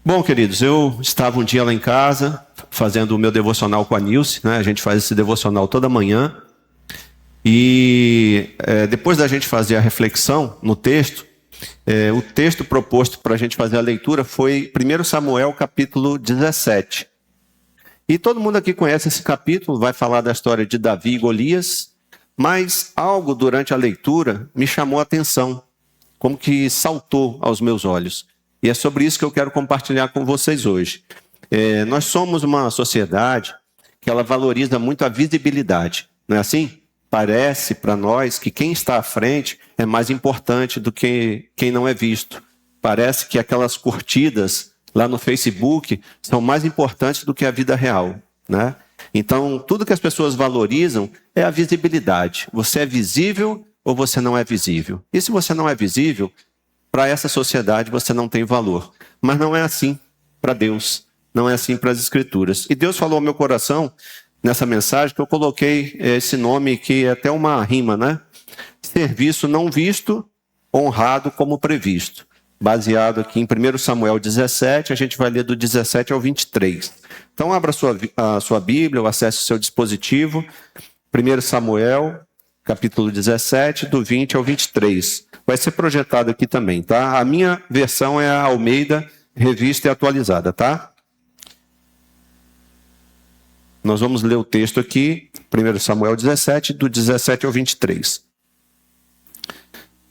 Bom, queridos, eu estava um dia lá em casa, fazendo o meu devocional com a Nilce, né? A gente faz esse devocional toda manhã. E depois da gente fazer a reflexão no texto, o texto proposto para a gente fazer a leitura foi 1 Samuel, capítulo 17. E todo mundo aqui conhece esse capítulo, vai falar da história de Davi e Golias, mas algo durante a leitura me chamou a atenção, como que saltou aos meus olhos. E é sobre isso que eu quero compartilhar com vocês hoje. Nós somos uma sociedade que ela valoriza muito a visibilidade, não é assim? Parece para nós que quem está à frente é mais importante do que quem não é visto. Parece que aquelas curtidas lá no Facebook são mais importantes do que a vida real, né? Então, tudo que as pessoas valorizam é a visibilidade. Você é visível ou você não é visível? E se você não é visível, para essa sociedade você não tem valor. Mas não é assim para Deus, não é assim para as Escrituras. E Deus falou ao meu coração, nessa mensagem, que eu coloquei esse nome que é até uma rima, né? Serviço não visto, honrado como previsto. Baseado aqui em 1 Samuel 17, a gente vai ler do 17 ao 23. Então abra a sua Bíblia, ou acesse o seu dispositivo, 1 Samuel, capítulo 17, do 20 ao 23. Vai ser projetado aqui também, tá? A minha versão é a Almeida, revista e atualizada, tá? Nós vamos ler o texto aqui, 1 Samuel 17, do 17 ao 23.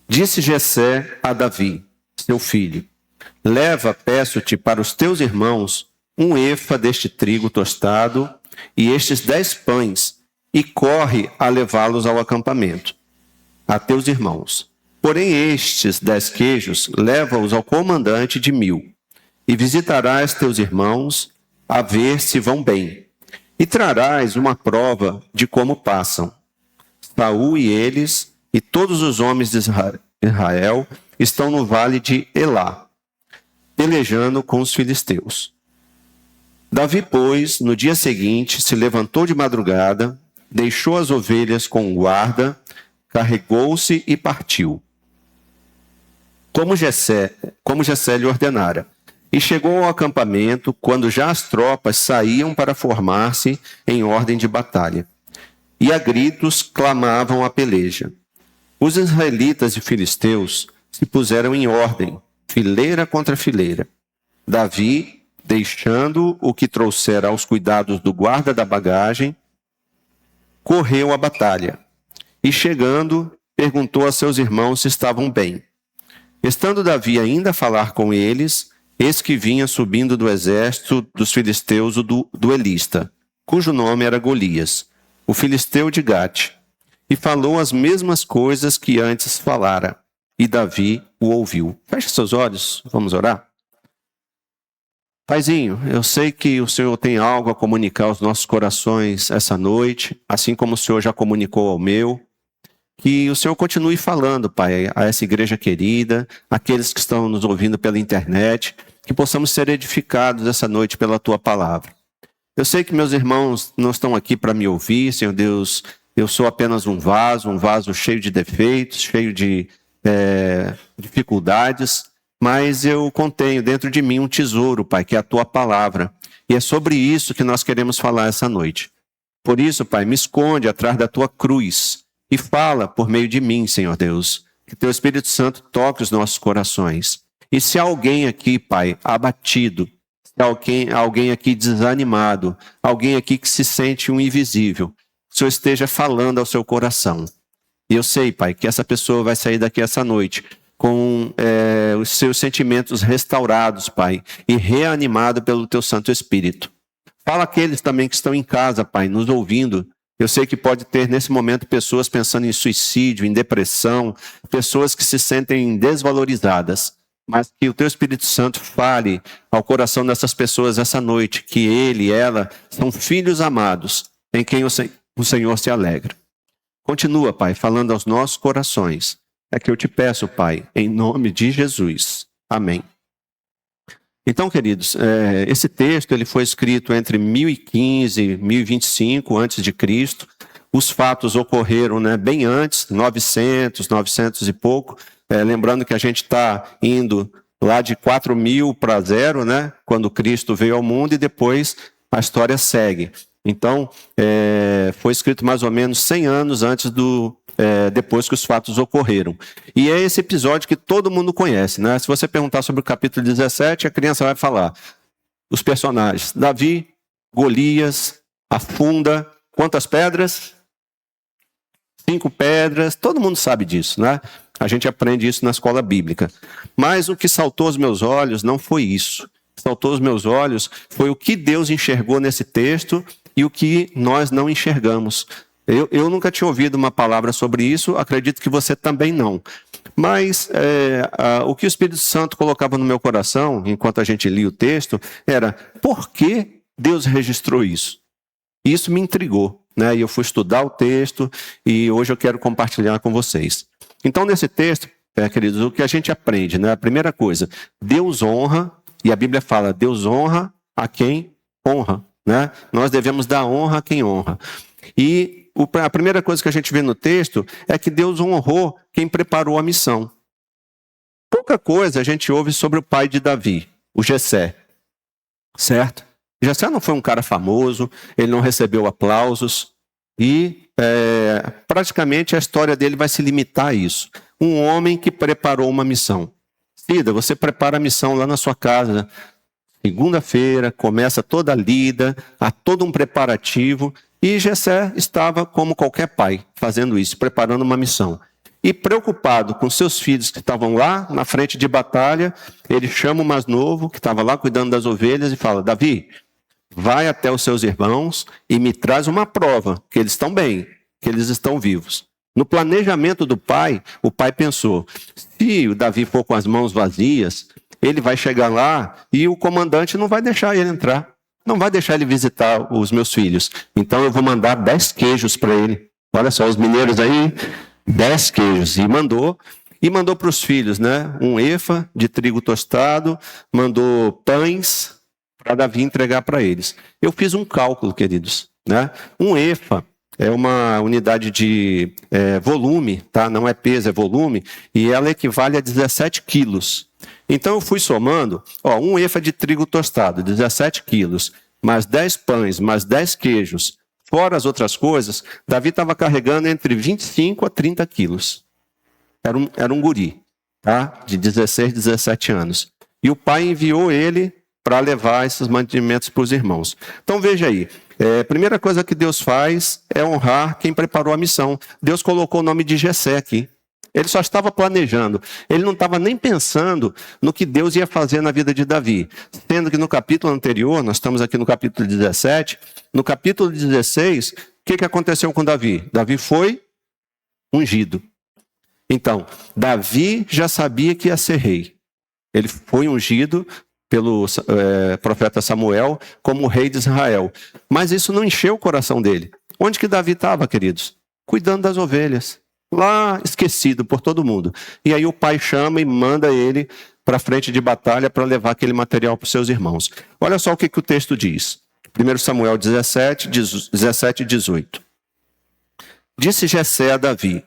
Disse Jessé a Davi, seu filho: leva, peço-te, para os teus irmãos um efa deste trigo tostado e estes 10 pães, e corre a levá-los ao acampamento, a teus irmãos. Porém estes 10 queijos, leva-os ao comandante de 1000, e visitarás teus irmãos, a ver se vão bem, e trarás uma prova de como passam. Saul e eles, e todos os homens de Israel, estão no vale de Elá, pelejando com os filisteus. Davi, pois, no dia seguinte, se levantou de madrugada, deixou as ovelhas com guarda, carregou-se e partiu, como Jessé lhe ordenara. E chegou ao acampamento, quando já as tropas saíam para formar-se em ordem de batalha. E a gritos clamavam a peleja. Os israelitas e filisteus se puseram em ordem, fileira contra fileira. Davi, deixando o que trouxera aos cuidados do guarda da bagagem, correu à batalha. E chegando, perguntou a seus irmãos se estavam bem. Estando Davi ainda a falar com eles, eis que vinha subindo do exército dos filisteus o duelista, cujo nome era Golias, o filisteu de Gate, e falou as mesmas coisas que antes falara, e Davi o ouviu. Feche seus olhos, vamos orar? Paizinho, eu sei que o Senhor tem algo a comunicar aos nossos corações essa noite, assim como o Senhor já comunicou ao meu. Que o Senhor continue falando, Pai, a essa igreja querida, aqueles que estão nos ouvindo pela internet, que possamos ser edificados essa noite pela Tua palavra. Eu sei que meus irmãos não estão aqui para me ouvir, Senhor Deus, eu sou apenas um vaso cheio de defeitos, cheio de dificuldades, mas eu contenho dentro de mim um tesouro, Pai, que é a Tua palavra. E é sobre isso que nós queremos falar essa noite. Por isso, Pai, me esconde atrás da Tua cruz e fala por meio de mim, Senhor Deus, que Teu Espírito Santo toque os nossos corações. E se há alguém aqui, Pai, abatido, se há alguém aqui desanimado, alguém aqui que se sente um invisível, que o Senhor esteja falando ao seu coração. E eu sei, Pai, que essa pessoa vai sair daqui essa noite com os seus sentimentos restaurados, Pai, e reanimado pelo Teu Santo Espírito. Fala aqueles também que estão em casa, Pai, nos ouvindo. Eu sei que pode ter nesse momento pessoas pensando em suicídio, em depressão, pessoas que se sentem desvalorizadas, mas que o Teu Espírito Santo fale ao coração dessas pessoas essa noite, que ele e ela são filhos amados, em quem o Senhor se alegra. Continua, Pai, falando aos nossos corações. É que eu te peço, Pai, em nome de Jesus. Amém. Então, queridos, esse texto ele foi escrito entre 1015 e 1025 a.C. Os fatos ocorreram bem antes, 900 e pouco. Lembrando que a gente está indo lá de 4.000 para 0, né? Quando Cristo veio ao mundo, e depois a história segue. Então, foi escrito mais ou menos 100 anos antes depois que os fatos ocorreram. E é esse episódio que todo mundo conhece, né? Se você perguntar sobre o capítulo 17, a criança vai falar. Os personagens: Davi, Golias, afunda. Quantas pedras? 5 pedras. Todo mundo sabe disso, né? A gente aprende isso na escola bíblica. Mas o que saltou aos meus olhos não foi isso. O que saltou aos meus olhos foi o que Deus enxergou nesse texto e o que nós não enxergamos. Eu nunca tinha ouvido uma palavra sobre isso, acredito que você também não. Mas o que o Espírito Santo colocava no meu coração, enquanto a gente lia o texto, era: por que Deus registrou isso? Isso me intrigou, né? E eu fui estudar o texto e hoje eu quero compartilhar com vocês. Então, nesse texto, queridos, o que a gente aprende, né? A primeira coisa, Deus honra, e a Bíblia fala: Deus honra a quem honra, né? Nós devemos dar honra a quem honra. E a primeira coisa que a gente vê no texto é que Deus honrou quem preparou a missão. Pouca coisa a gente ouve sobre o pai de Davi, o Jessé, certo? Jessé não foi um cara famoso, ele não recebeu aplausos e praticamente a história dele vai se limitar a isso. Um homem que preparou uma missão. Cida, você prepara a missão lá na sua casa, segunda-feira, começa toda a lida, há todo um preparativo. E Jessé estava, como qualquer pai, fazendo isso, preparando uma missão. E preocupado com seus filhos que estavam lá na frente de batalha, ele chama o mais novo, que estava lá cuidando das ovelhas, e fala: Davi, vai até os seus irmãos e me traz uma prova que eles estão bem, que eles estão vivos. No planejamento do pai, o pai pensou: se o Davi for com as mãos vazias, ele vai chegar lá e o comandante não vai deixar ele entrar. Não vai deixar ele visitar os meus filhos. Então eu vou mandar 10 queijos para ele. Olha só, os mineiros aí, 10 queijos. E mandou para os filhos, né? 1 efa de trigo tostado, mandou pães para Davi entregar para eles. Eu fiz um cálculo, queridos, né? 1 efa é uma unidade de volume, tá? Não é peso, é volume, e ela equivale a 17 quilos. Então eu fui somando, 1 efa de trigo tostado, 17 quilos, mais 10 pães, mais 10 queijos, fora as outras coisas, Davi estava carregando entre 25 a 30 quilos. Era um guri, tá? De 16, 17 anos. E o pai enviou ele para levar esses mantimentos para os irmãos. Então veja aí, a primeira coisa que Deus faz é honrar quem preparou a missão. Deus colocou o nome de Jessé aqui. Ele só estava planejando, ele não estava nem pensando no que Deus ia fazer na vida de Davi. Sendo que no capítulo anterior, nós estamos aqui no capítulo 17, no capítulo 16, o que aconteceu com Davi? Davi foi ungido. Então, Davi já sabia que ia ser rei. Ele foi ungido pelo profeta Samuel como rei de Israel. Mas isso não encheu o coração dele. Onde que Davi estava, queridos? Cuidando das ovelhas. Lá esquecido por todo mundo. E aí o pai chama e manda ele para a frente de batalha para levar aquele material para os seus irmãos. Olha só o que o texto diz. 1 Samuel 17, 17 e 18. Disse Jessé a Davi,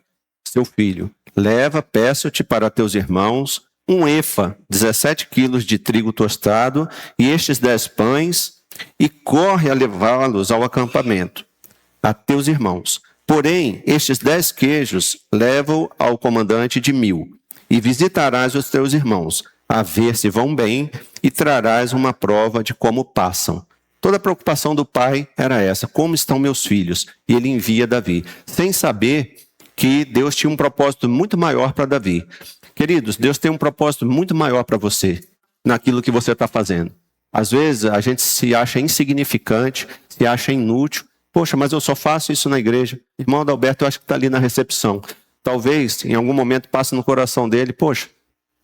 seu filho: leva, peço-te para teus irmãos 1 efa, 17 quilos de trigo tostado, e estes 10 pães, e corre a levá-los ao acampamento, a teus irmãos. Porém, estes 10 queijos levam ao comandante de 1000, e visitarás os teus irmãos, a ver se vão bem, e trarás uma prova de como passam. Toda a preocupação do pai era essa: como estão meus filhos? E ele envia Davi, sem saber que Deus tinha um propósito muito maior para Davi. Queridos, Deus tem um propósito muito maior para você, naquilo que você está fazendo. Às vezes a gente se acha insignificante, se acha inútil. Poxa, mas eu só faço isso na igreja. Irmão Adalberto, eu acho que está ali na recepção. Talvez, em algum momento, passe no coração dele: poxa,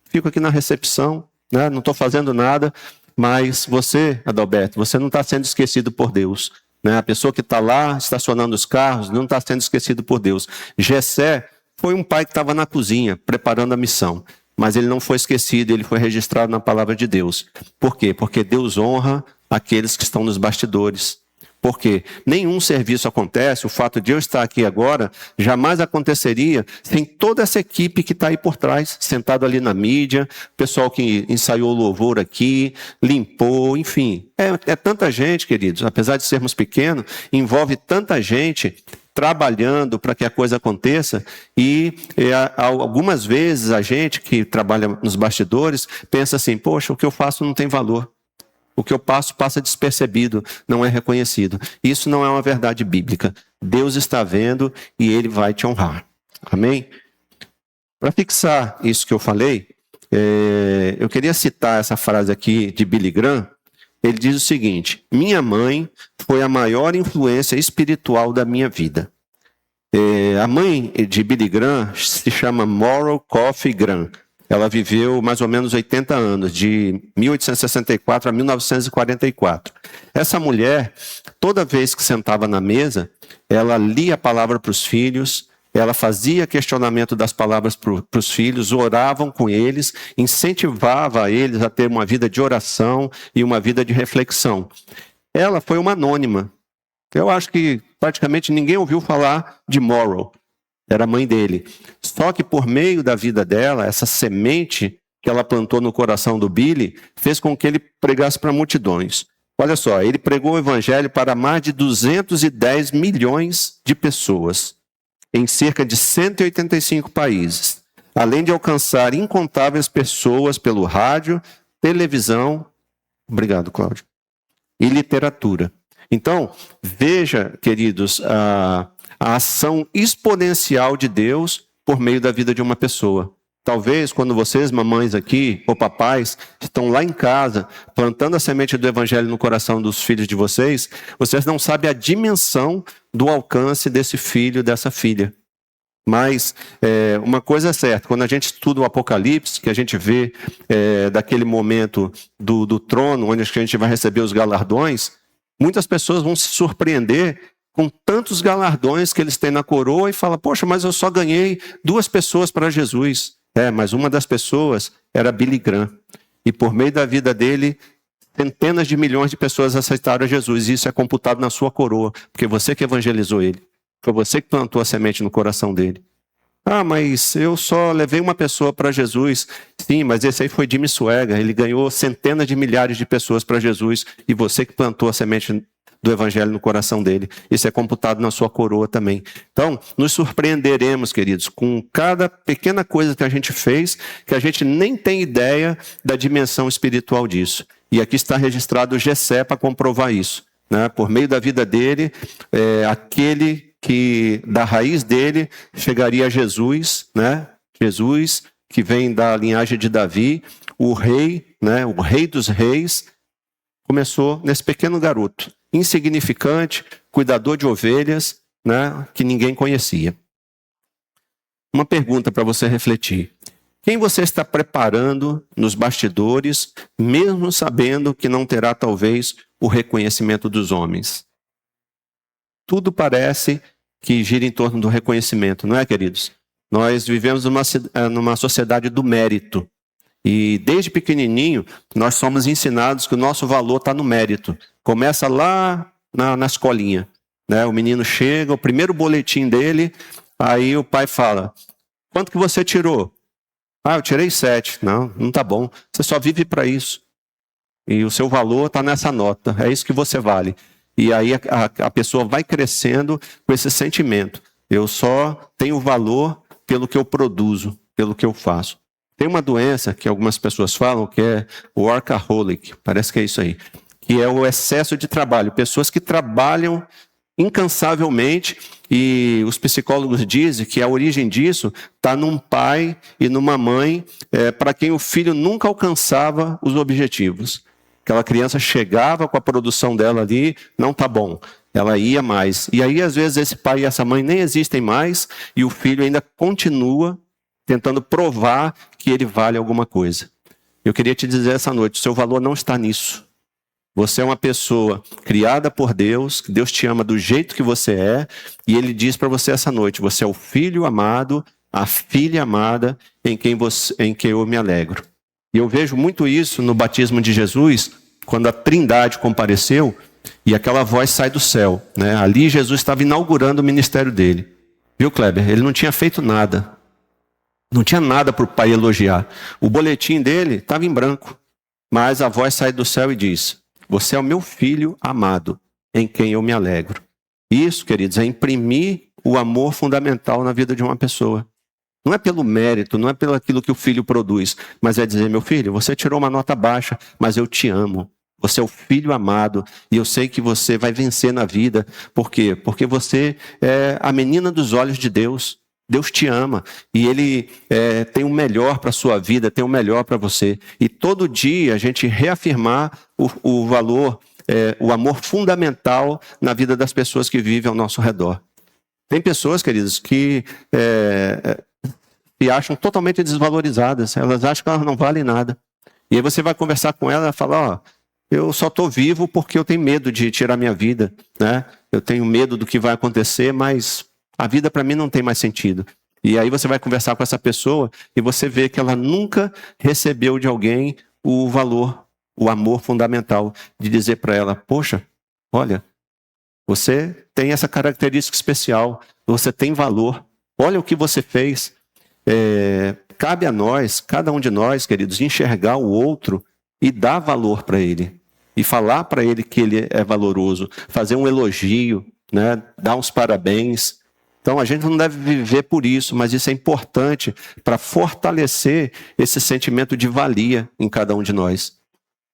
fico aqui na recepção, né? Não estou fazendo nada. Mas você, Adalberto, você não está sendo esquecido por Deus, né? A pessoa que está lá, estacionando os carros, não está sendo esquecido por Deus. Jessé foi um pai que estava na cozinha, preparando a missão. Mas ele não foi esquecido, ele foi registrado na palavra de Deus. Por quê? Porque Deus honra aqueles que estão nos bastidores. Porque nenhum serviço acontece, o fato de eu estar aqui agora jamais aconteceria sem toda essa equipe que está aí por trás, sentado ali na mídia, pessoal que ensaiou o louvor aqui, limpou, enfim. É tanta gente, queridos, apesar de sermos pequenos, envolve tanta gente trabalhando para que a coisa aconteça e algumas vezes a gente que trabalha nos bastidores pensa assim, poxa, o que eu faço não tem valor. O que eu passo passa despercebido, não é reconhecido. Isso não é uma verdade bíblica. Deus está vendo e Ele vai te honrar. Amém? Para fixar isso que eu falei, eu queria citar essa frase aqui de Billy Graham. Ele diz o seguinte: minha mãe foi a maior influência espiritual da minha vida. A mãe de Billy Graham se chama Moral Coffee Graham. Ela viveu mais ou menos 80 anos, de 1864 a 1944. Essa mulher, toda vez que sentava na mesa, ela lia a palavra para os filhos, ela fazia questionamento das palavras para os filhos, oravam com eles, incentivava eles a ter uma vida de oração e uma vida de reflexão. Ela foi uma anônima. Eu acho que praticamente ninguém ouviu falar de Moral. Era a mãe dele. Só que por meio da vida dela, essa semente que ela plantou no coração do Billy, fez com que ele pregasse para multidões. Olha só, ele pregou o evangelho para mais de 210 milhões de pessoas, em cerca de 185 países, além de alcançar incontáveis pessoas pelo rádio, televisão, obrigado, Cláudio, e literatura. Então, veja, queridos, a ação exponencial de Deus por meio da vida de uma pessoa. Talvez quando vocês, mamães aqui, ou papais, estão lá em casa, plantando a semente do evangelho no coração dos filhos de vocês, vocês não sabem a dimensão do alcance desse filho, dessa filha. Mas uma coisa é certa, quando a gente estuda o Apocalipse, que a gente vê daquele momento do trono, onde a gente vai receber os galardões, muitas pessoas vão se surpreender com tantos galardões que eles têm na coroa e falam, poxa, mas eu só ganhei 2 pessoas para Jesus. Mas uma das pessoas era Billy Graham. E por meio da vida dele, centenas de milhões de pessoas aceitaram a Jesus. E isso é computado na sua coroa, porque você que evangelizou ele. Foi você que plantou a semente no coração dele. Ah, mas eu só levei uma pessoa para Jesus. Sim, mas esse aí foi Jimmy Swaggart. Ele ganhou centenas de milhares de pessoas para Jesus. E você que plantou a semente do evangelho no coração dele. Isso é computado na sua coroa também. Então, nos surpreenderemos, queridos, com cada pequena coisa que a gente fez, que a gente nem tem ideia da dimensão espiritual disso. E aqui está registrado o Gessé para comprovar isso. Né? Por meio da vida dele, aquele que da raiz dele chegaria a Jesus, né? Jesus, que vem da linhagem de Davi, o rei, né? O rei dos reis, começou nesse pequeno garoto, insignificante, cuidador de ovelhas, né? Que ninguém conhecia. Uma pergunta para você refletir. Quem você está preparando nos bastidores, mesmo sabendo que não terá talvez o reconhecimento dos homens? Tudo parece que gira em torno do reconhecimento, não é, queridos? Nós vivemos numa sociedade do mérito. E desde pequenininho, nós somos ensinados que o nosso valor está no mérito. Começa lá na escolinha. Né? O menino chega, o primeiro boletim dele, aí o pai fala, quanto que você tirou? Ah, eu tirei 7. Não está bom. Você só vive para isso. E o seu valor está nessa nota. É isso que você vale. E aí a pessoa vai crescendo com esse sentimento. Eu só tenho valor pelo que eu produzo, pelo que eu faço. Tem uma doença que algumas pessoas falam que é o workaholic, parece que é isso aí, que é o excesso de trabalho. Pessoas que trabalham incansavelmente e os psicólogos dizem que a origem disso está num pai e numa mãe para quem o filho nunca alcançava os objetivos. Aquela criança chegava com a produção dela ali, não está bom. Ela ia mais. E aí, às vezes, esse pai e essa mãe nem existem mais e o filho ainda continua tentando provar que ele vale alguma coisa. Eu queria te dizer essa noite, o seu valor não está nisso. Você é uma pessoa criada por Deus, que Deus te ama do jeito que você é, e Ele diz para você essa noite, você é o filho amado, a filha amada, em quem eu me alegro. E eu vejo muito isso no batismo de Jesus, quando a Trindade compareceu, E aquela voz sai do céu, né? Ali Jesus estava inaugurando o ministério dele. Viu, Kleber? Ele não tinha feito nada. Não tinha nada para o pai elogiar. O boletim dele estava em branco. Mas a voz sai do céu e diz: você é o meu filho amado, em quem eu me alegro. Isso, queridos, é imprimir o amor fundamental na vida de uma pessoa. Não é pelo mérito, não é pelo aquilo que o filho produz, mas é dizer: meu filho, você tirou uma nota baixa, mas eu te amo. Você é o filho amado e eu sei que você vai vencer na vida. Por quê? Porque você é a menina dos olhos de Deus. Deus te ama e Ele tem o melhor para a sua vida, tem o melhor para você. E todo dia a gente reafirmar o valor, o amor fundamental na vida das pessoas que vivem ao nosso redor. Tem pessoas, queridos, que se acham totalmente desvalorizadas. Elas acham que elas não valem nada. E aí você vai conversar com ela e falar: eu só estou vivo porque eu tenho medo de tirar minha vida, né? Eu tenho medo do que vai acontecer, mas a vida para mim não tem mais sentido. E aí você vai conversar com essa pessoa e você vê que ela nunca recebeu de alguém o valor, o amor fundamental de dizer para ela: poxa, olha, você tem essa característica especial, você tem valor, olha o que você fez. Cabe a nós, cada um de nós, queridos, enxergar o outro e dar valor para ele. E falar para ele que ele é valoroso, fazer um elogio, né? Dar uns parabéns. Então a gente não deve viver por isso, mas isso é importante para fortalecer esse sentimento de valia em cada um de nós.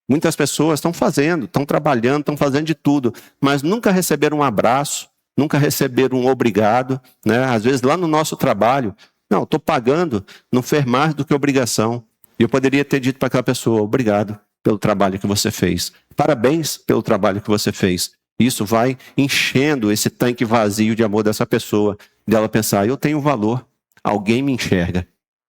Muitas pessoas estão fazendo, estão trabalhando, estão fazendo de tudo, mas nunca receberam um abraço, nunca receberam um obrigado, né? Às vezes lá no nosso trabalho, não, estou pagando, não fez mais do que obrigação. E eu poderia ter dito para aquela pessoa: obrigado pelo trabalho que você fez. Parabéns pelo trabalho que você fez. Isso vai enchendo esse tanque vazio de amor dessa pessoa, dela pensar: eu tenho valor, alguém me enxerga.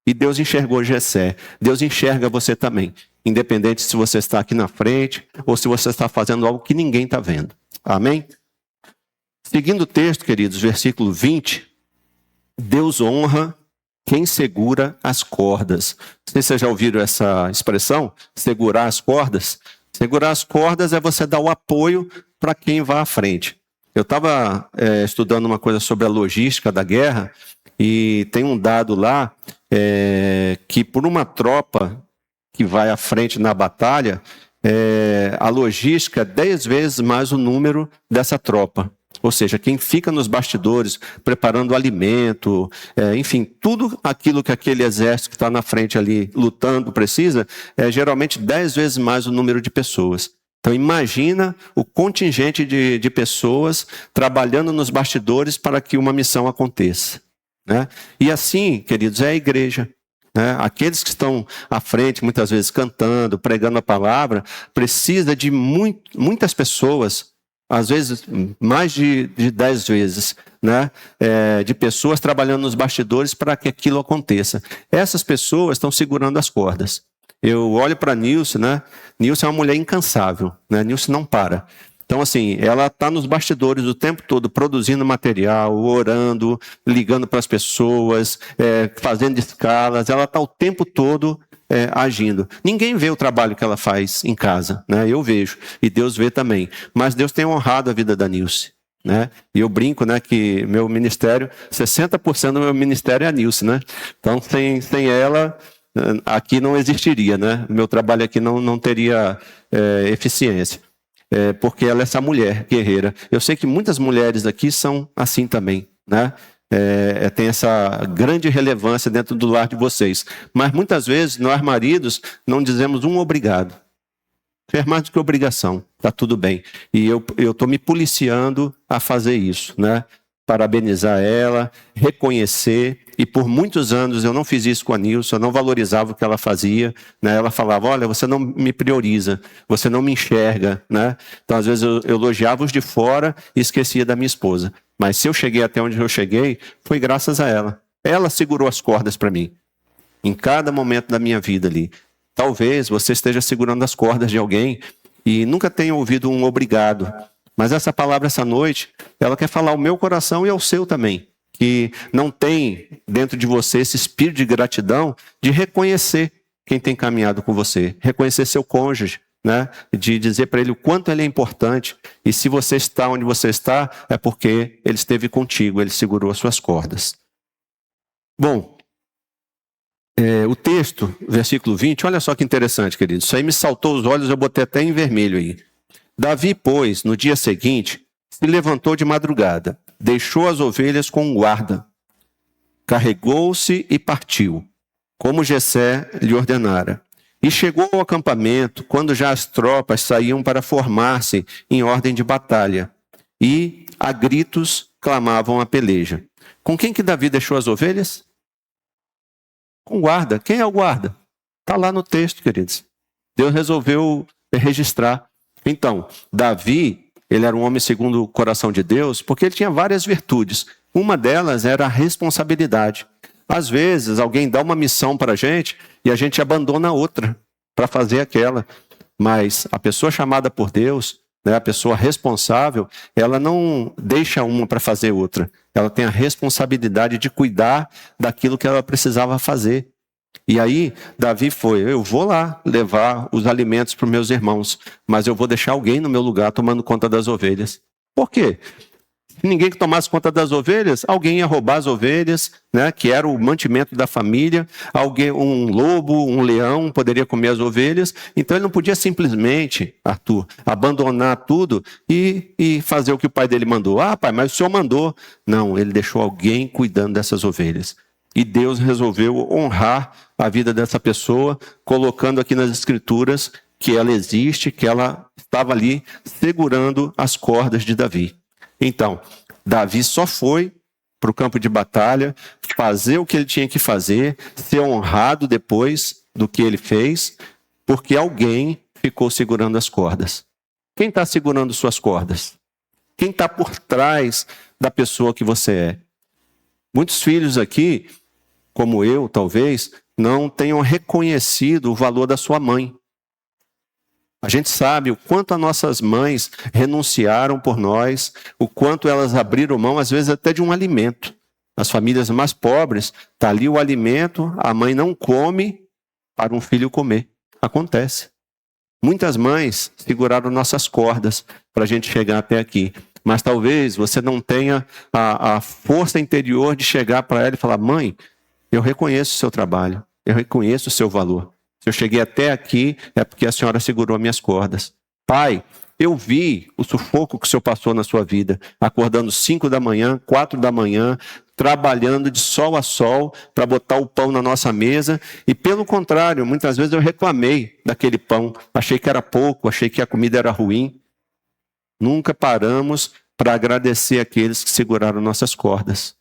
E Deus enxergou Jessé, Deus enxerga você também, independente se você está aqui na frente ou se você está fazendo algo que ninguém está vendo. Amém? Seguindo o texto, queridos, versículo 20, Deus honra quem segura as cordas. Não sei se vocês já ouviram essa expressão, segurar as cordas. Segurar as cordas é você dar o apoio para quem vai à frente. Eu estava estudando uma coisa sobre a logística da guerra e tem um dado lá que por uma tropa que vai à frente na batalha, a logística é 10 vezes mais o número dessa tropa. Ou seja, quem fica nos bastidores, preparando o alimento, enfim, tudo aquilo que aquele exército que está na frente ali lutando precisa, é geralmente 10 vezes mais o número de pessoas. Então imagina o contingente de pessoas trabalhando nos bastidores para que uma missão aconteça, né? E assim, queridos, é a igreja. Aqueles que estão à frente, muitas vezes cantando, pregando a palavra, precisa de muitas pessoas, às vezes mais de 10 vezes, né? De pessoas trabalhando nos bastidores para que aquilo aconteça. Essas pessoas estão segurando as cordas. Eu olho para a Nilce, né? Nilce é uma mulher incansável, né? Nilce não para. Então, assim, ela está nos bastidores o tempo todo, produzindo material, orando, ligando para as pessoas, fazendo escalas. Ela está o tempo todo agindo. Ninguém vê o trabalho que ela faz em casa, né? Eu vejo, e Deus vê também. Mas Deus tem honrado a vida da Nilce, né? E eu brinco, né, que meu ministério, 60% do meu ministério é a Nilce, né? Então, sem ela, aqui não existiria, né? Meu trabalho aqui não teria eficiência. Porque ela é essa mulher guerreira. Eu sei que muitas mulheres aqui são assim também, né? Tem essa grande relevância dentro do lar de vocês. Mas muitas vezes nós maridos não dizemos um obrigado. Fez mais do que obrigação, está tudo bem. E eu estou me policiando a fazer isso, né? Parabenizar ela, reconhecer. E por muitos anos eu não fiz isso com a Nilce, eu não valorizava o que ela fazia, né? Ela falava: olha, você não me prioriza, você não me enxerga, né? Então às vezes eu elogiava os de fora e esquecia da minha esposa. Mas se eu cheguei até onde eu cheguei, foi graças a ela. Ela segurou as cordas para mim, em cada momento da minha vida ali. Talvez você esteja segurando as cordas de alguém e nunca tenha ouvido um obrigado. Mas essa palavra, essa noite, ela quer falar ao meu coração e ao seu também. Que não tem dentro de você esse espírito de gratidão de reconhecer quem tem caminhado com você. Reconhecer seu cônjuge, né, de dizer para ele o quanto ele é importante. E se você está onde você está, é porque ele esteve contigo, ele segurou as suas cordas. Bom, o texto, versículo 20, olha só que interessante, queridos. Isso aí me saltou os olhos, eu botei até em vermelho aí. Davi, pois, no dia seguinte, se levantou de madrugada, deixou as ovelhas com um guarda, carregou-se e partiu, como Jessé lhe ordenara. E chegou ao acampamento, quando já as tropas saíam para formar-se em ordem de batalha, e, a gritos, clamavam a peleja. Com quem que Davi deixou as ovelhas? Com guarda. Quem é o guarda? Está lá no texto, queridos. Deus resolveu registrar. Então, Davi, ele era um homem segundo o coração de Deus, porque ele tinha várias virtudes. Uma delas era a responsabilidade. Às vezes, alguém dá uma missão para a gente e a gente abandona a outra para fazer aquela. Mas a pessoa chamada por Deus, né, a pessoa responsável, ela não deixa uma para fazer outra. Ela tem a responsabilidade de cuidar daquilo que ela precisava fazer. E aí, Davi eu vou lá levar os alimentos para os meus irmãos, mas eu vou deixar alguém no meu lugar tomando conta das ovelhas. Por quê? Se ninguém que tomasse conta das ovelhas, alguém ia roubar as ovelhas, né, que era o mantimento da família. Um lobo, um leão poderia comer as ovelhas. Então ele não podia simplesmente, Arthur, abandonar tudo e fazer o que o pai dele mandou. Ah, pai, mas o senhor mandou. Não, ele deixou alguém cuidando dessas ovelhas. E Deus resolveu honrar a vida dessa pessoa, colocando aqui nas Escrituras que ela existe, que ela estava ali segurando as cordas de Davi. Então, Davi só foi para o campo de batalha, fazer o que ele tinha que fazer, ser honrado depois do que ele fez, porque alguém ficou segurando as cordas. Quem está segurando suas cordas? Quem está por trás da pessoa que você é? Muitos filhos aqui, como eu, talvez, não tenham reconhecido o valor da sua mãe. A gente sabe o quanto as nossas mães renunciaram por nós, o quanto elas abriram mão, às vezes até de um alimento. Nas famílias mais pobres, está ali o alimento, a mãe não come para um filho comer. Acontece. Muitas mães seguraram nossas cordas para a gente chegar até aqui. Mas talvez você não tenha a força interior de chegar para ela e falar: mãe, eu reconheço o seu trabalho, eu reconheço o seu valor. Se eu cheguei até aqui, é porque a senhora segurou minhas cordas. Pai, eu vi o sufoco que o senhor passou na sua vida, acordando 5 da manhã, 4 da manhã, trabalhando de sol a sol para botar o pão na nossa mesa. E pelo contrário, muitas vezes eu reclamei daquele pão. Achei que era pouco, achei que a comida era ruim. Nunca paramos para agradecer aqueles que seguraram nossas cordas.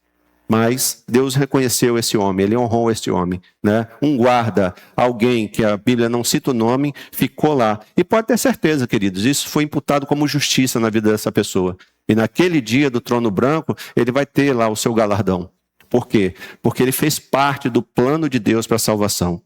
Mas Deus reconheceu esse homem, ele honrou esse homem, né? Um guarda, alguém que a Bíblia não cita o nome, ficou lá. E pode ter certeza, queridos, isso foi imputado como justiça na vida dessa pessoa. E naquele dia do trono branco, ele vai ter lá o seu galardão. Por quê? Porque ele fez parte do plano de Deus para a salvação.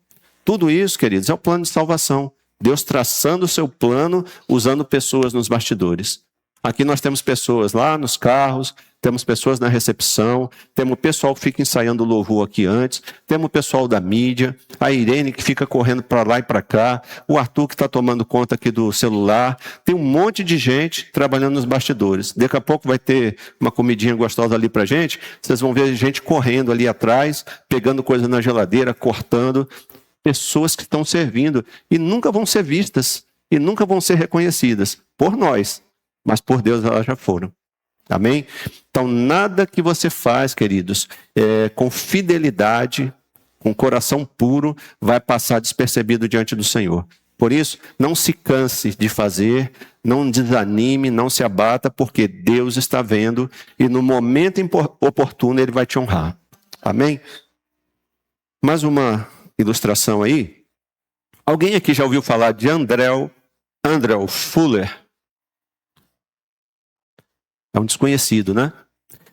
Tudo isso, queridos, é o plano de salvação. Deus traçando o seu plano, usando pessoas nos bastidores. Aqui nós temos pessoas lá nos carros, temos pessoas na recepção, temos o pessoal que fica ensaiando o louvor aqui antes, temos o pessoal da mídia, a Irene que fica correndo para lá e para cá, o Arthur que está tomando conta aqui do celular. Tem um monte de gente trabalhando nos bastidores. Daqui a pouco vai ter uma comidinha gostosa ali para a gente, vocês vão ver gente correndo ali atrás, pegando coisa na geladeira, cortando. Pessoas que estão servindo e nunca vão ser vistas e nunca vão ser reconhecidas por nós. Mas por Deus elas já foram. Amém? Então, nada que você faz, queridos, com fidelidade, com coração puro, vai passar despercebido diante do Senhor. Por isso, não se canse de fazer, não desanime, não se abata, porque Deus está vendo e no momento oportuno Ele vai te honrar. Amém? Mais uma ilustração aí. Alguém aqui já ouviu falar de Andrew Fuller? É um desconhecido, né?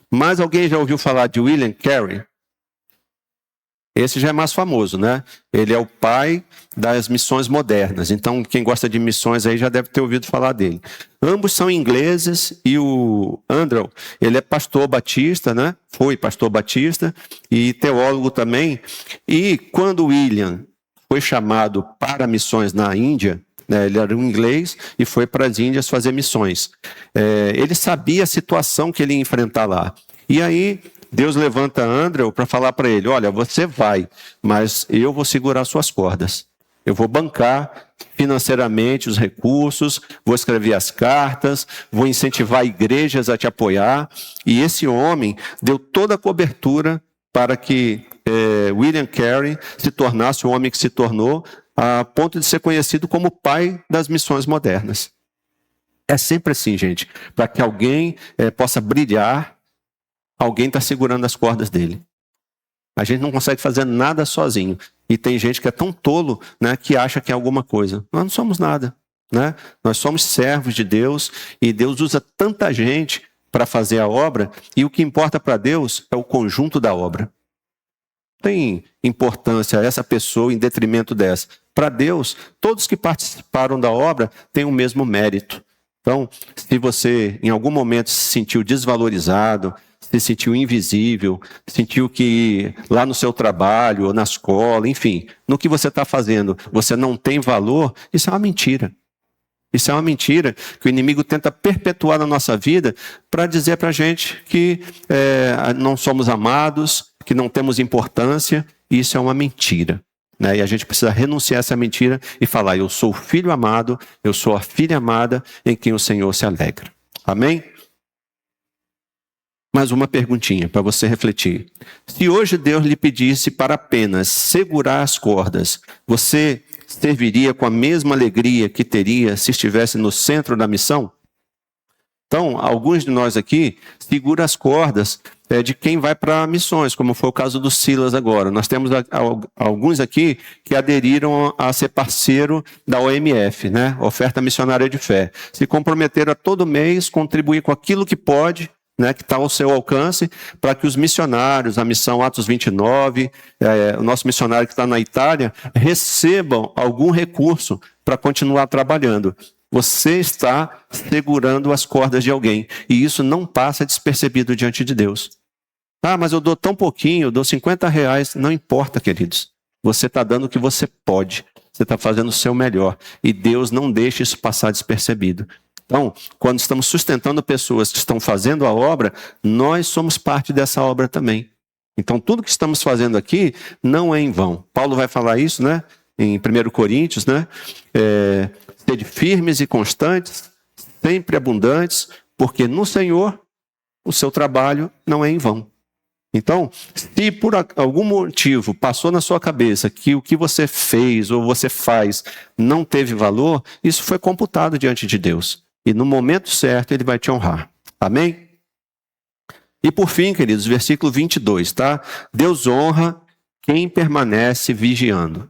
Mas alguém já ouviu falar de William Carey? Esse já é mais famoso, né? Ele é o pai das missões modernas. Então, quem gosta de missões aí já deve ter ouvido falar dele. Ambos são ingleses e o Andrew, ele é pastor batista, né? Foi pastor batista e teólogo também. E quando William foi chamado para missões na Índia, né? Ele era um inglês e foi para as Índias fazer missões. Ele sabia a situação que ele ia enfrentar lá. E aí Deus levanta Andrew para falar para ele, olha, você vai, mas eu vou segurar suas cordas. Eu vou bancar financeiramente os recursos, vou escrever as cartas, vou incentivar igrejas a te apoiar. E esse homem deu toda a cobertura para que William Carey se tornasse o homem que se tornou, a ponto de ser conhecido como o pai das missões modernas. É sempre assim, gente. Para que alguém possa brilhar, alguém está segurando as cordas dele. A gente não consegue fazer nada sozinho. E tem gente que é tão tolo, né, que acha que é alguma coisa. Nós não somos nada. Né? Nós somos servos de Deus e Deus usa tanta gente para fazer a obra, e o que importa para Deus é o conjunto da obra. Não tem importância essa pessoa em detrimento dessa. Para Deus, todos que participaram da obra têm o mesmo mérito. Então, se você em algum momento se sentiu desvalorizado, se sentiu invisível, sentiu que lá no seu trabalho ou na escola, enfim, no que você está fazendo, você não tem valor, isso é uma mentira. Isso é uma mentira que o inimigo tenta perpetuar na nossa vida para dizer para a gente que não somos amados, que não temos importância, e isso é uma mentira. Né? E a gente precisa renunciar a essa mentira e falar, eu sou o filho amado, eu sou a filha amada em quem o Senhor se alegra. Amém? Mais uma perguntinha para você refletir. Se hoje Deus lhe pedisse para apenas segurar as cordas, você serviria com a mesma alegria que teria se estivesse no centro da missão? Então, alguns de nós aqui seguram as cordas de quem vai para missões, como foi o caso do Silas agora. Nós temos alguns aqui que aderiram a ser parceiro da OMF, né? Oferta Missionária de Fé. Se comprometeram a todo mês contribuir com aquilo que pode, né, que está ao seu alcance, para que os missionários, a missão Atos 29, o nosso missionário que está na Itália, recebam algum recurso para continuar trabalhando. Você está segurando as cordas de alguém, e isso não passa despercebido diante de Deus. Ah, mas eu dou tão pouquinho, eu dou R$50, não importa, queridos. Você está dando o que você pode, você está fazendo o seu melhor, e Deus não deixa isso passar despercebido. Então, quando estamos sustentando pessoas que estão fazendo a obra, nós somos parte dessa obra também. Então, tudo que estamos fazendo aqui não é em vão. Paulo vai falar isso, né? Em 1 Coríntios, né? Sede firmes e constantes, sempre abundantes, porque no Senhor o seu trabalho não é em vão. Então, se por algum motivo passou na sua cabeça que o que você fez ou você faz não teve valor, isso foi computado diante de Deus. E no momento certo ele vai te honrar. Amém? E por fim, queridos, versículo 22, tá? Deus honra quem permanece vigiando.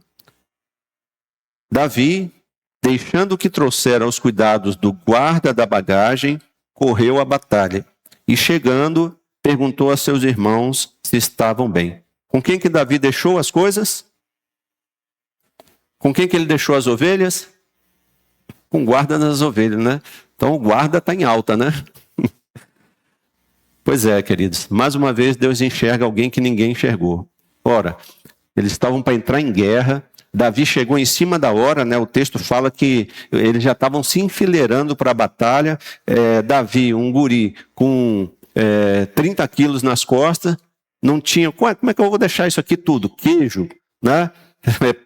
Davi, deixando que trouxera os cuidados do guarda da bagagem, correu à batalha. E chegando, perguntou a seus irmãos se estavam bem. Com quem que Davi deixou as coisas? Com quem que ele deixou as ovelhas? Com o guarda das ovelhas, né? Então o guarda está em alta, né? Pois é, queridos. Mais uma vez Deus enxerga alguém que ninguém enxergou. Ora, eles estavam para entrar em guerra. Davi chegou em cima da hora, né? O texto fala que eles já estavam se enfileirando para a batalha. Davi, um guri com 30 quilos nas costas, não tinha... Como é que eu vou deixar isso aqui tudo? Queijo, né?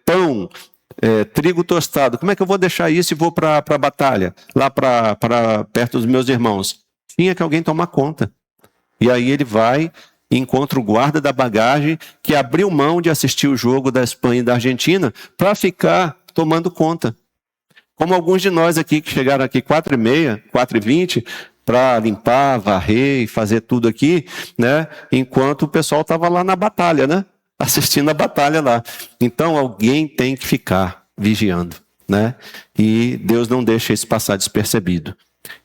Pão, trigo tostado. Como é que eu vou deixar isso e vou para a batalha? Lá para perto dos meus irmãos. Tinha que alguém tomar conta. E aí ele vai e encontra o guarda da bagagem que abriu mão de assistir o jogo da Espanha e da Argentina para ficar tomando conta. Como alguns de nós aqui que chegaram aqui 4h30, 4h20, para limpar, varrer e fazer tudo aqui, né? Enquanto o pessoal estava lá na batalha, né? Assistindo a batalha lá. Então alguém tem que ficar vigiando, né? E Deus não deixa isso passar despercebido.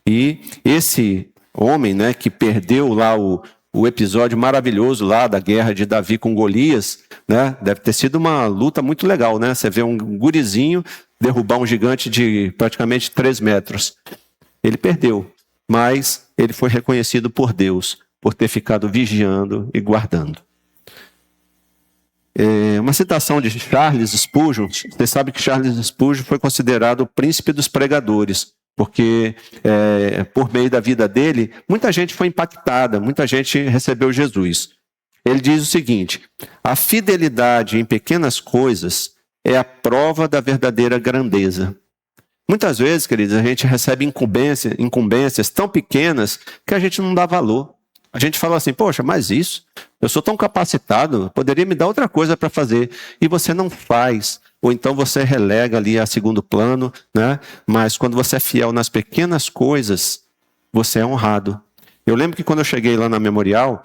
E esse homem, né, que perdeu lá o episódio maravilhoso lá da guerra de Davi com Golias, né? Deve ter sido uma luta muito legal, né? Você vê um gurizinho derrubar um gigante de praticamente 3 metros. Ele perdeu, mas ele foi reconhecido por Deus por ter ficado vigiando e guardando. uma citação de Charles Spurgeon. Você sabe que Charles Spurgeon foi considerado o príncipe dos pregadores, porque por meio da vida dele, muita gente foi impactada, muita gente recebeu Jesus. Ele diz o seguinte: a fidelidade em pequenas coisas é a prova da verdadeira grandeza. Muitas vezes, queridos, a gente recebe incumbências tão pequenas que a gente não dá valor. A gente fala assim, poxa, mas isso, eu sou tão capacitado, poderia me dar outra coisa para fazer. E você não faz, ou então você relega ali a segundo plano, né? Mas quando você é fiel nas pequenas coisas, você é honrado. Eu lembro que quando eu cheguei lá na Memorial,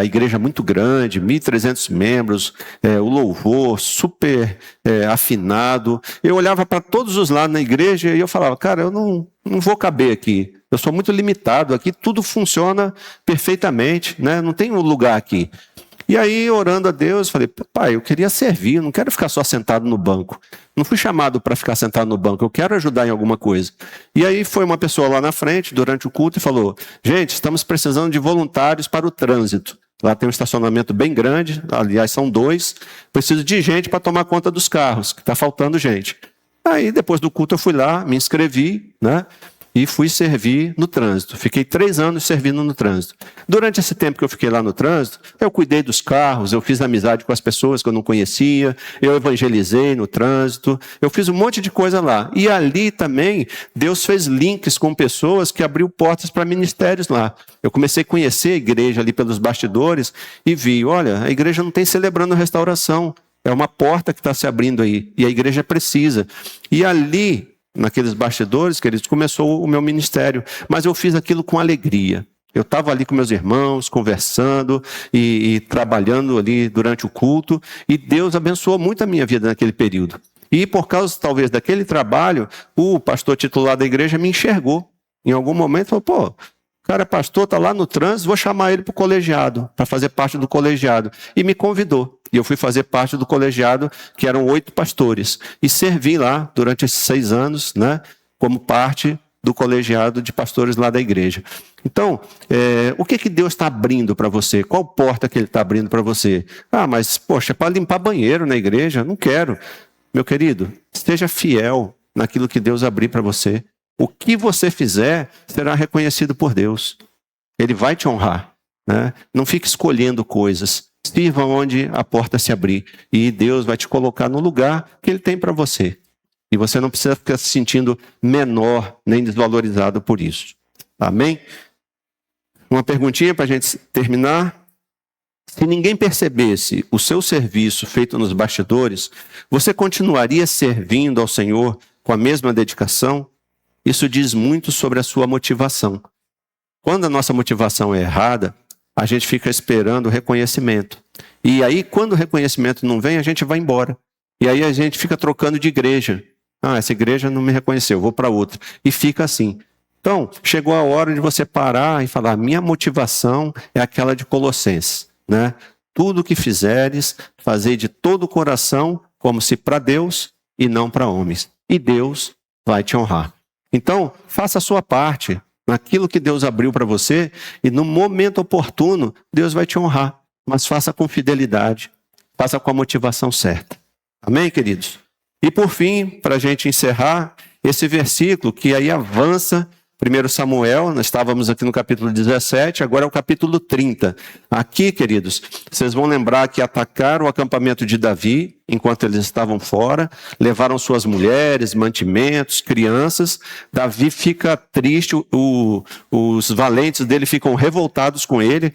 a igreja muito grande, 1.300 membros, o louvor super afinado. Eu olhava para todos os lados na igreja e eu falava, cara, eu não vou caber aqui. Eu sou muito limitado, aqui tudo funciona perfeitamente, né? Não tem um lugar aqui. E aí, orando a Deus, falei, pai, eu queria servir, eu não quero ficar só sentado no banco. Não fui chamado para ficar sentado no banco, eu quero ajudar em alguma coisa. E aí foi uma pessoa lá na frente, durante o culto, e falou, gente, estamos precisando de voluntários para o trânsito. Lá tem um estacionamento bem grande, aliás, são 2. Preciso de gente para tomar conta dos carros, que está faltando gente. Aí, depois do culto, eu fui lá, me inscrevi, né? E fui servir no trânsito. Fiquei 3 anos servindo no trânsito. Durante esse tempo que eu fiquei lá no trânsito, eu cuidei dos carros, eu fiz amizade com as pessoas que eu não conhecia, eu evangelizei no trânsito, eu fiz um monte de coisa lá. E ali também, Deus fez links com pessoas que abriu portas para ministérios lá. Eu comecei a conhecer a igreja ali pelos bastidores e vi, olha, a igreja não tem celebrando restauração. É uma porta que está se abrindo aí, e a igreja precisa. E ali, naqueles bastidores, queridos, começou o meu ministério. Mas eu fiz aquilo com alegria. Eu estava ali com meus irmãos, conversando e trabalhando ali durante o culto. E Deus abençoou muito a minha vida naquele período. E por causa, talvez, daquele trabalho, o pastor titular da igreja me enxergou. Em algum momento, falou, pô, o cara é pastor, está lá no trânsito, vou chamar ele para o colegiado, para fazer parte do colegiado. E me convidou. E eu fui fazer parte do colegiado, que eram 8 pastores. E servi lá, durante esses 6 anos, né, como parte do colegiado de pastores lá da igreja. Então, o que Deus está abrindo para você? Qual porta que Ele está abrindo para você? Ah, mas, poxa, é para limpar banheiro na igreja? Não quero. Meu querido, esteja fiel naquilo que Deus abrir para você. O que você fizer será reconhecido por Deus. Ele vai te honrar, né? Não fique escolhendo coisas. Sirva onde a porta se abrir. E Deus vai te colocar no lugar que Ele tem para você. E você não precisa ficar se sentindo menor nem desvalorizado por isso. Amém? Uma perguntinha para a gente terminar. Se ninguém percebesse o seu serviço feito nos bastidores, você continuaria servindo ao Senhor com a mesma dedicação? Isso diz muito sobre a sua motivação. Quando a nossa motivação é errada, a gente fica esperando o reconhecimento. E aí, quando o reconhecimento não vem, a gente vai embora. E aí a gente fica trocando de igreja. Ah, essa igreja não me reconheceu, vou para outra. E fica assim. Então, chegou a hora de você parar e falar, minha motivação é aquela de Colossenses, né? Tudo o que fizeres, fazei de todo o coração, como se para Deus e não para homens. E Deus vai te honrar. Então, faça a sua parte naquilo que Deus abriu para você e no momento oportuno, Deus vai te honrar. Mas faça com fidelidade, faça com a motivação certa. Amém, queridos? E por fim, para a gente encerrar, esse versículo que aí avança, 1 Samuel, nós estávamos aqui no capítulo 17, agora é o capítulo 30. Aqui, queridos, vocês vão lembrar que atacaram o acampamento de Davi, enquanto eles estavam fora, levaram suas mulheres, mantimentos, crianças. Davi fica triste, os valentes dele ficam revoltados com ele.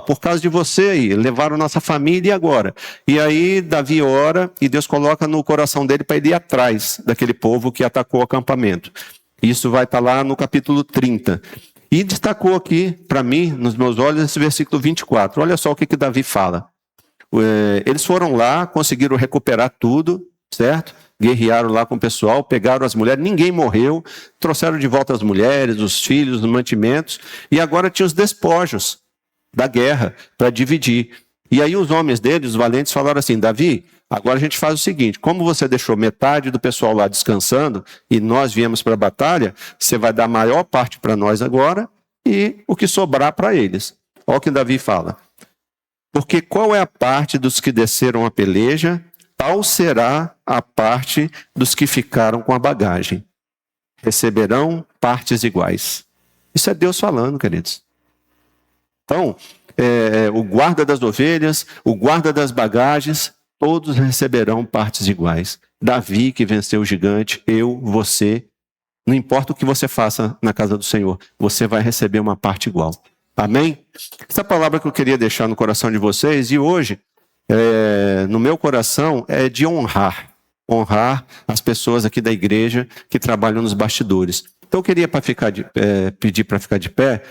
Por causa de você aí, levaram nossa família e agora? E aí Davi ora e Deus coloca no coração dele para ele ir atrás daquele povo que atacou o acampamento. Isso vai estar lá no capítulo 30. E destacou aqui, para mim, nos meus olhos, esse versículo 24. Olha só o que Davi fala. Eles foram lá, conseguiram recuperar tudo, certo? Guerrearam lá com o pessoal, pegaram as mulheres, ninguém morreu, trouxeram de volta as mulheres, os filhos, os mantimentos, e agora tinha os despojos da guerra para dividir. E aí os homens deles, os valentes, falaram assim, Davi, agora a gente faz o seguinte, como você deixou metade do pessoal lá descansando e nós viemos para a batalha, você vai dar a maior parte para nós agora e o que sobrar para eles. Olha o que Davi fala. Porque qual é a parte dos que desceram a peleja, tal será a parte dos que ficaram com a bagagem. Receberão partes iguais. Isso é Deus falando, queridos. Então, o guarda das ovelhas, o guarda das bagagens, todos receberão partes iguais. Davi, que venceu o gigante, eu, você, não importa o que você faça na casa do Senhor, você vai receber uma parte igual. Amém? Essa palavra que eu queria deixar no coração de vocês, e hoje, no meu coração, é de honrar. Honrar as pessoas aqui da igreja que trabalham nos bastidores. Então eu queria pedir para ficar de pé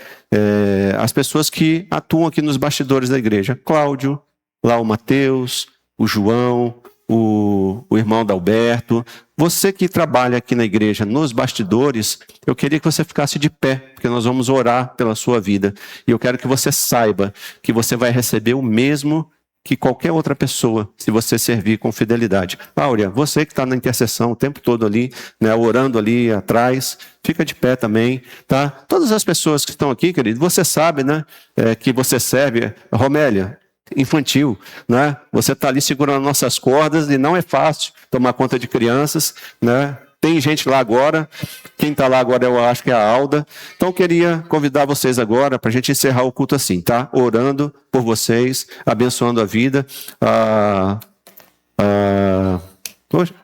as pessoas que atuam aqui nos bastidores da igreja. Cláudio, lá o Mateus, o João, o irmão Adalberto. Você que trabalha aqui na igreja nos bastidores, eu queria que você ficasse de pé, porque nós vamos orar pela sua vida. E eu quero que você saiba que você vai receber o mesmo que qualquer outra pessoa, se você servir com fidelidade. Áurea, você que está na intercessão o tempo todo ali, né, orando ali atrás, fica de pé também, tá? Todas as pessoas que estão aqui, querido, você sabe, né, que você serve. Romélia, infantil, né? Você está ali segurando nossas cordas e não é fácil tomar conta de crianças, né? Tem gente lá agora, quem está lá agora eu acho que é a Alda. Então eu queria convidar vocês agora para a gente encerrar o culto assim, tá? Orando por vocês, abençoando a vida.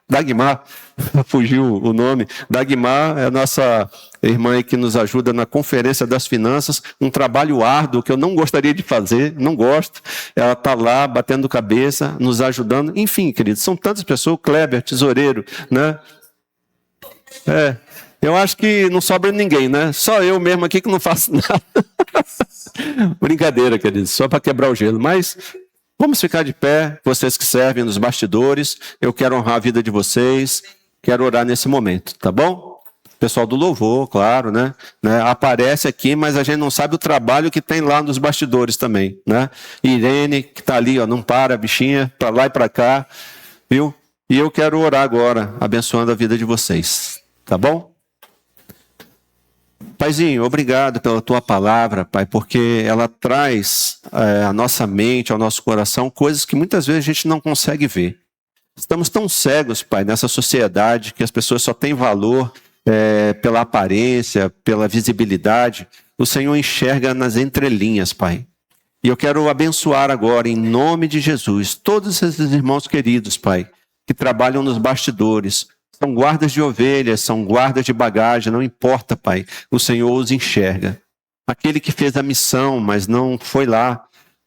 Dagmar, fugiu o nome. Dagmar é a nossa irmã aí que nos ajuda na Conferência das Finanças, um trabalho árduo que eu não gostaria de fazer, não gosto. Ela está lá batendo cabeça, nos ajudando. Enfim, queridos, são tantas pessoas. O Kleber, tesoureiro, né? Eu acho que não sobra ninguém, né? Só eu mesmo aqui que não faço nada. Brincadeira, queridos, só para quebrar o gelo. Mas vamos ficar de pé, vocês que servem nos bastidores. Eu quero honrar a vida de vocês, quero orar nesse momento, tá bom? Pessoal do louvor, claro, né? Aparece aqui, mas a gente não sabe o trabalho que tem lá nos bastidores também, né? Irene, que está ali, ó, não para, bichinha, para lá e para cá, viu? E eu quero orar agora, abençoando a vida de vocês. Tá bom? Paizinho, obrigado pela tua palavra, Pai, porque ela traz à nossa mente, ao nosso coração, coisas que muitas vezes a gente não consegue ver. Estamos tão cegos, Pai, nessa sociedade, que as pessoas só têm valor pela aparência, pela visibilidade. O Senhor enxerga nas entrelinhas, Pai. E eu quero abençoar agora, em nome de Jesus, todos esses irmãos queridos, Pai, que trabalham nos bastidores. São guardas de ovelhas, são guardas de bagagem, não importa, Pai. O Senhor os enxerga. Aquele que fez a missão, mas não foi lá,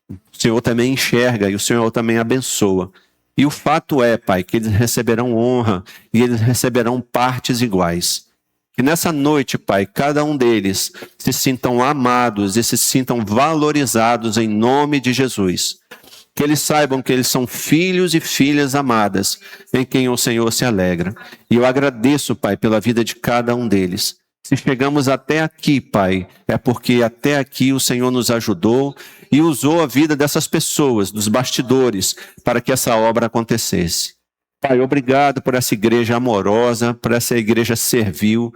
o Senhor também enxerga e o Senhor também abençoa. E o fato é, Pai, que eles receberão honra e eles receberão partes iguais. Que nessa noite, Pai, cada um deles se sintam amados e se sintam valorizados em nome de Jesus. Que eles saibam que eles são filhos e filhas amadas, em quem o Senhor se alegra. E eu agradeço, Pai, pela vida de cada um deles. Se chegamos até aqui, Pai, é porque até aqui o Senhor nos ajudou e usou a vida dessas pessoas, dos bastidores, para que essa obra acontecesse. Pai, obrigado por essa igreja amorosa, por essa igreja servil.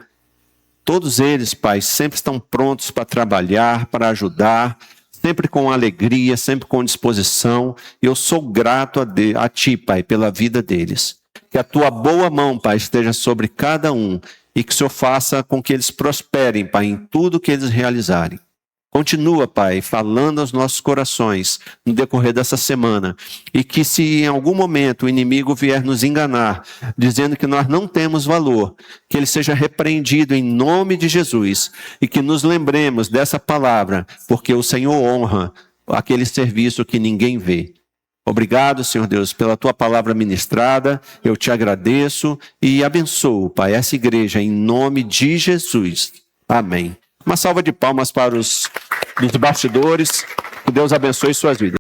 Todos eles, Pai, sempre estão prontos para trabalhar, para ajudar, sempre com alegria, sempre com disposição. E eu sou grato a Ti, Pai, pela vida deles. Que a Tua boa mão, Pai, esteja sobre cada um e que o Senhor faça com que eles prosperem, Pai, em tudo que eles realizarem. Continua, Pai, falando aos nossos corações no decorrer dessa semana. E que se em algum momento o inimigo vier nos enganar, dizendo que nós não temos valor, que ele seja repreendido em nome de Jesus. E que nos lembremos dessa palavra, porque o Senhor honra aquele serviço que ninguém vê. Obrigado, Senhor Deus, pela Tua palavra ministrada. Eu te agradeço e abençoo, Pai, essa igreja em nome de Jesus. Amém. Uma salva de palmas para os bastidores. Que Deus abençoe suas vidas.